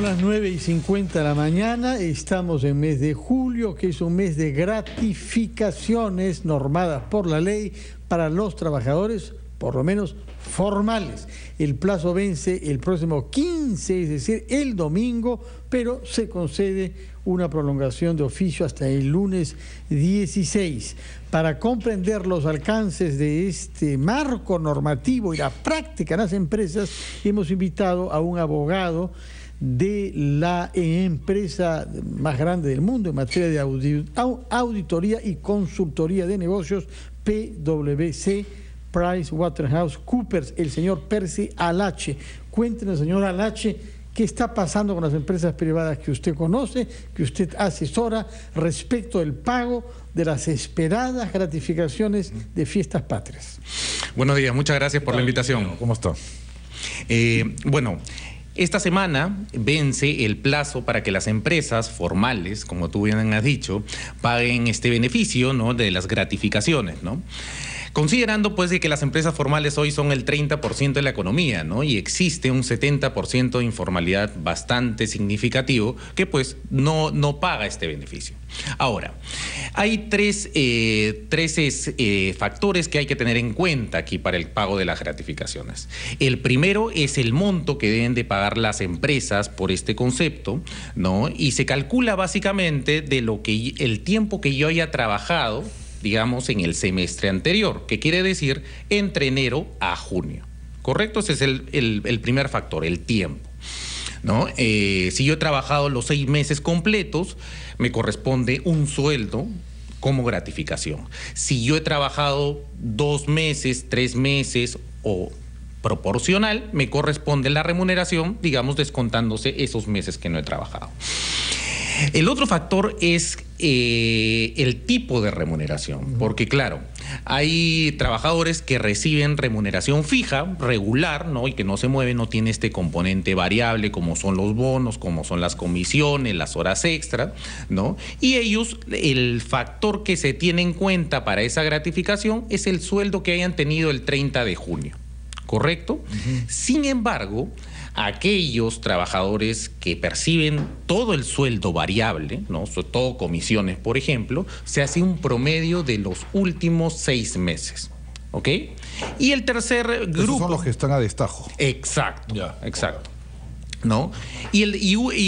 Son las 9:50 de la mañana, estamos en mes de julio, que es un mes de gratificaciones normadas por la ley para los trabajadores, por lo menos formales. El plazo vence el próximo 15, es decir, el domingo, pero se concede una prolongación de oficio hasta el lunes 16. Para comprender los alcances de este marco normativo y la práctica en las empresas, hemos invitado a un abogado de la empresa más grande del mundo en materia de auditoría y consultoría de negocios, PwC, PricewaterhouseCoopers, el señor Percy Alache. Cuéntenos, señor Alache, qué está pasando con las empresas privadas que usted conoce, que usted asesora respecto del pago de las esperadas gratificaciones de fiestas patrias. Buenos días, muchas gracias por la invitación. ¿Cómo está? Bueno, esta semana vence el plazo para que las empresas formales, como tú bien has dicho, paguen este beneficio, ¿no?, de las gratificaciones, ¿no? Considerando pues de que las empresas formales hoy son el 30% de la economía, ¿no?, y existe un 70% de informalidad bastante significativo que pues no paga este beneficio. Ahora, hay tres factores que hay que tener en cuenta aquí para el pago de las gratificaciones. El primero es el monto que deben de pagar las empresas por este concepto, ¿no? Y se calcula básicamente de lo que el tiempo que yo haya trabajado, digamos, en el semestre anterior, que quiere decir entre enero a junio, ¿correcto? Ese es el primer factor, el tiempo, ¿no? Si yo he trabajado los 6 meses completos, me corresponde un sueldo como gratificación. Si yo he trabajado 2 meses, 3 meses o proporcional, me corresponde la remuneración, digamos, descontándose esos meses que no he trabajado. El otro factor es el tipo de remuneración, porque claro, hay trabajadores que reciben remuneración fija, regular, ¿no?, y que no se mueve, no tiene este componente variable como son los bonos, como son las comisiones, las horas extra, ¿no? Y ellos, el factor que se tiene en cuenta para esa gratificación es el sueldo que hayan tenido el 30 de junio, ¿correcto? Sin embargo, aquellos trabajadores que perciben todo el sueldo variable, ¿no?, sobre todo comisiones, por ejemplo, se hace un promedio de los últimos 6 meses, ¿ok? Y el tercer grupo... Esos son los que están a destajo. Exacto, ya, exacto, ¿no? Y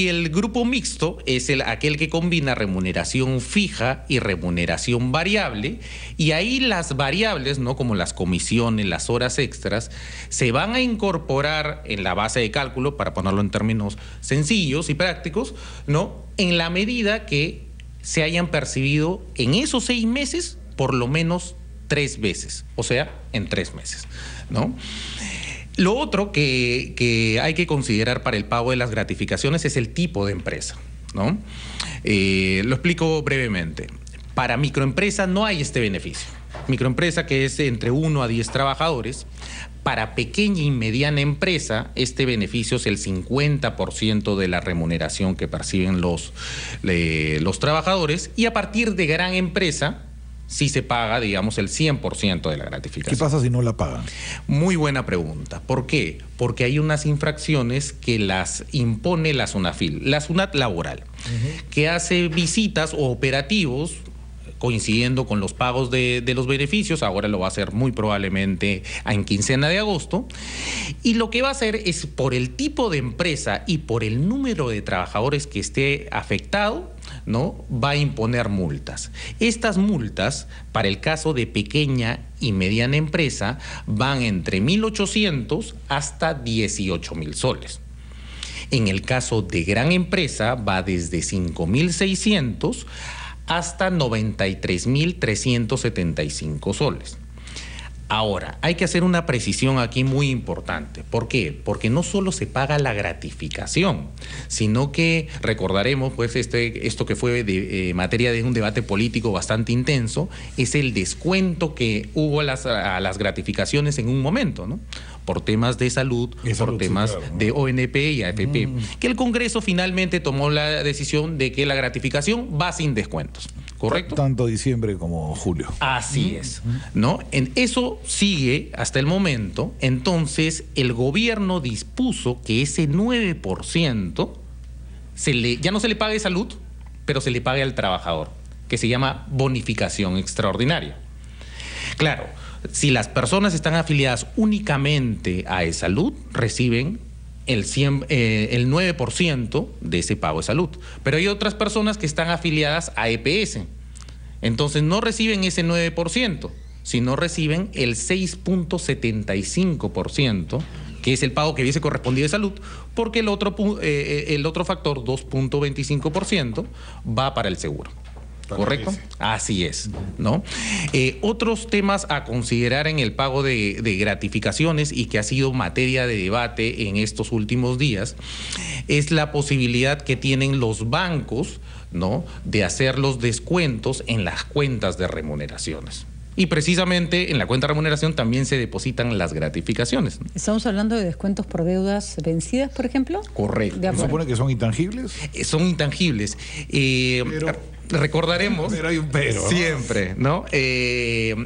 el grupo mixto es aquel que combina remuneración fija y remuneración variable, y ahí las variables, ¿no?, como las comisiones, las horas extras, se van a incorporar en la base de cálculo, para ponerlo en términos sencillos y prácticos, ¿no?, en la medida que se hayan percibido en esos 6 meses por lo menos 3 veces, o sea, en 3 meses, ¿no? Lo otro que hay que considerar para el pago de las gratificaciones es el tipo de empresa, ¿no? Lo explico brevemente. Para microempresa no hay este beneficio. Microempresa, que es entre 1 a 10 trabajadores. Para pequeña y mediana empresa, este beneficio es el 50% de la remuneración que perciben los trabajadores. Y a partir de gran empresa, sí se paga, digamos, el 100% de la gratificación. ¿Qué pasa si no la pagan? Muy buena pregunta. ¿Por qué? Porque hay unas infracciones que las impone la SUNAFIL, la SUNAT laboral, que hace visitas o operativos coincidiendo con los pagos de los beneficios. Ahora lo va a hacer muy probablemente en quincena de agosto, y lo que va a hacer es, por el tipo de empresa y por el número de trabajadores que esté afectado, ¿no?, va a imponer multas. Estas multas, para el caso de pequeña y mediana empresa, van entre 1.800 hasta 18.000 soles. En el caso de gran empresa, va desde 5.600 hasta 93.375 soles. Ahora, hay que hacer una precisión aquí muy importante. ¿Por qué? Porque no solo se paga la gratificación, sino que recordaremos, pues, esto que fue de materia de un debate político bastante intenso, es el descuento que hubo a las gratificaciones en un momento, ¿no?, por temas de salud, por temas, sí, claro, ¿no?, de ONP y AFP, que el Congreso finalmente tomó la decisión de que la gratificación va sin descuentos, ¿correcto? Tanto diciembre como julio. Así es, ¿no? Eso sigue hasta el momento. Entonces, el gobierno dispuso que ese 9%, ya no se le pague salud, pero se le pague al trabajador, que se llama bonificación extraordinaria. Claro, si las personas están afiliadas únicamente a E-Salud, reciben el 9% de ese pago de salud. Pero hay otras personas que están afiliadas a EPS. Entonces no reciben ese 9%, sino reciben el 6.75%, que es el pago que hubiese correspondido de salud, porque el otro factor, 2.25%, va para el seguro. ¿Correcto? Así es, ¿no? Otros temas a considerar en el pago de gratificaciones y que ha sido materia de debate en estos últimos días es la posibilidad que tienen los bancos, ¿no?, de hacer los descuentos en las cuentas de remuneraciones. Y precisamente en la cuenta de remuneración también se depositan las gratificaciones. ¿Estamos hablando de descuentos por deudas vencidas, por ejemplo? Correcto. ¿Se supone que son intangibles? Son intangibles. Recordaremos... Pero hay un pero, siempre, ¿no? Este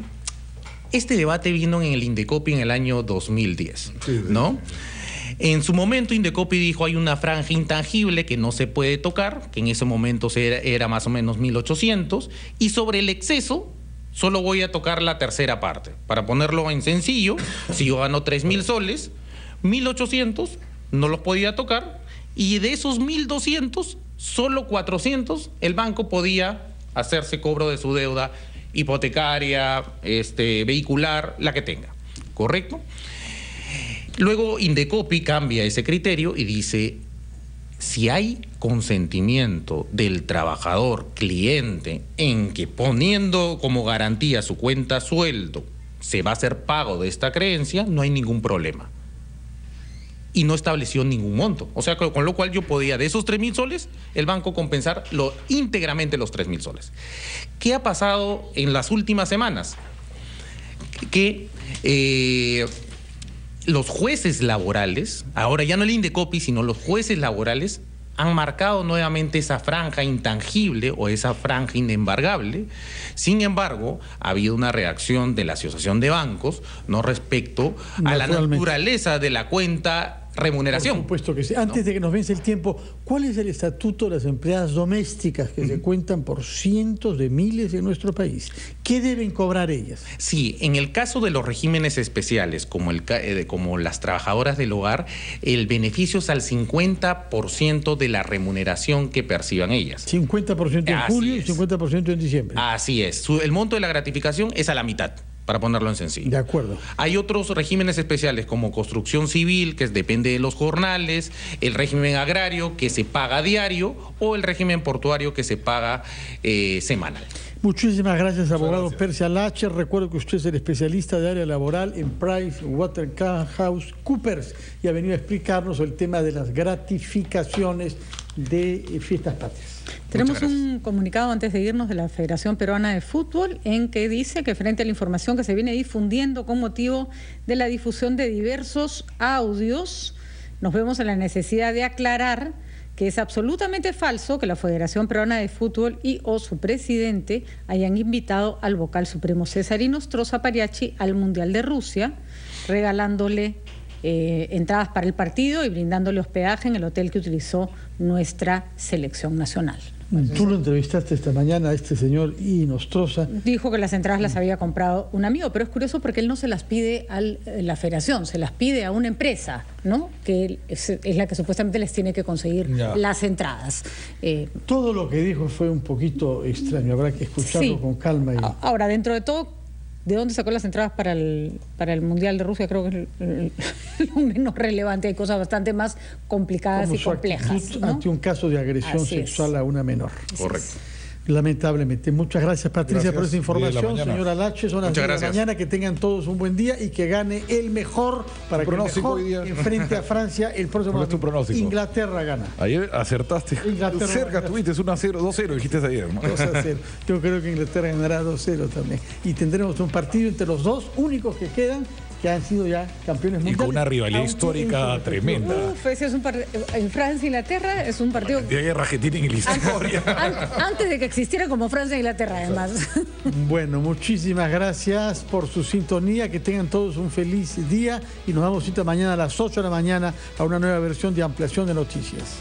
debate vino en el Indecopi en el año 2010, ¿no? En su momento Indecopi dijo hay una franja intangible que no se puede tocar, que en ese momento era más o menos 1.800, y sobre el exceso solo voy a tocar la tercera parte. Para ponerlo en sencillo, si yo gano 3.000 soles, 1.800 no los podía tocar, y de esos 1.200, solo 400 el banco podía hacerse cobro de su deuda hipotecaria, vehicular, la que tenga. ¿Correcto? Luego Indecopi cambia ese criterio y dice, si hay consentimiento del trabajador cliente en que poniendo como garantía su cuenta sueldo se va a hacer pago de esta creencia, no hay ningún problema. Y no estableció ningún monto. O sea, con lo cual yo podía, de esos 3.000 soles, el banco compensar íntegramente los 3.000 soles. ¿Qué ha pasado en las últimas semanas? Que los jueces laborales, ahora ya no el Indecopi, sino los jueces laborales, han marcado nuevamente esa franja intangible o esa franja inembargable. Sin embargo, ha habido una reacción de la Asociación de Bancos, ¿no?, respecto a la naturaleza de la cuenta remuneración. Por supuesto que sí. Antes de que nos vence el tiempo, ¿cuál es el estatuto de las empleadas domésticas que se cuentan por cientos de miles en nuestro país? ¿Qué deben cobrar ellas? Sí, en el caso de los regímenes especiales, como las trabajadoras del hogar, el beneficio es al 50% de la remuneración que perciban ellas. 50% en julio y 50% en diciembre. Así es. El monto de la gratificación es a la mitad, para ponerlo en sencillo. De acuerdo. Hay otros regímenes especiales como construcción civil, que depende de los jornales, el régimen agrario, que se paga diario, o el régimen portuario, que se paga semanal. Muchísimas gracias, abogado PerciaLache. Recuerdo que usted es el especialista de área laboral en PricewaterhouseCoopers y ha venido a explicarnos el tema de las gratificaciones de fiestas patrias. Tenemos un comunicado antes de irnos de la Federación Peruana de Fútbol en que dice que frente a la información que se viene difundiendo con motivo de la difusión de diversos audios, nos vemos en la necesidad de aclarar que es absolutamente falso que la Federación Peruana de Fútbol y o su presidente hayan invitado al vocal supremo César Inostroza Pariachi al Mundial de Rusia, regalándole entradas para el partido y brindándole hospedaje en el hotel que utilizó nuestra selección nacional. Tú lo entrevistaste esta mañana a este señor Inostroza. Dijo que las entradas las había comprado un amigo, pero es curioso porque él no se las pide a la federación, se las pide a una empresa, ¿no?, que es la que supuestamente les tiene que conseguir las entradas. Todo lo que dijo fue un poquito extraño, habrá que escucharlo con calma. Ahora, dentro de todo, ¿de dónde sacó las entradas para el Mundial de Rusia? Creo que es lo menos relevante. Hay cosas bastante más complicadas y complejas, ¿no?, ante un caso de agresión sexual a una menor. Correcto. Lamentablemente. Muchas gracias, Patricia, por esa información. Señora Lache, son las 10 de la mañana. Que tengan todos un buen día y que gane el mejor para que el mejor enfrente a Francia el próximo. ¿Cuál es tu pronóstico? Inglaterra gana. Ayer acertaste. Inglaterra cerca tuviste, es 1-0, 2-0, dijiste ayer, ¿no? 2-0. Yo creo que Inglaterra ganará 2-0 también. Y tendremos un partido entre los dos únicos que quedan, que han sido ya campeones mundiales. Y con una rivalidad histórica tremenda. Ese es en Francia e Inglaterra es un partido de guerra que tienen en la historia. Antes de que existiera como Francia e Inglaterra, además. Bueno, muchísimas gracias por su sintonía. Que tengan todos un feliz día y nos damos cita mañana a las 8 de la mañana a una nueva versión de Ampliación de Noticias.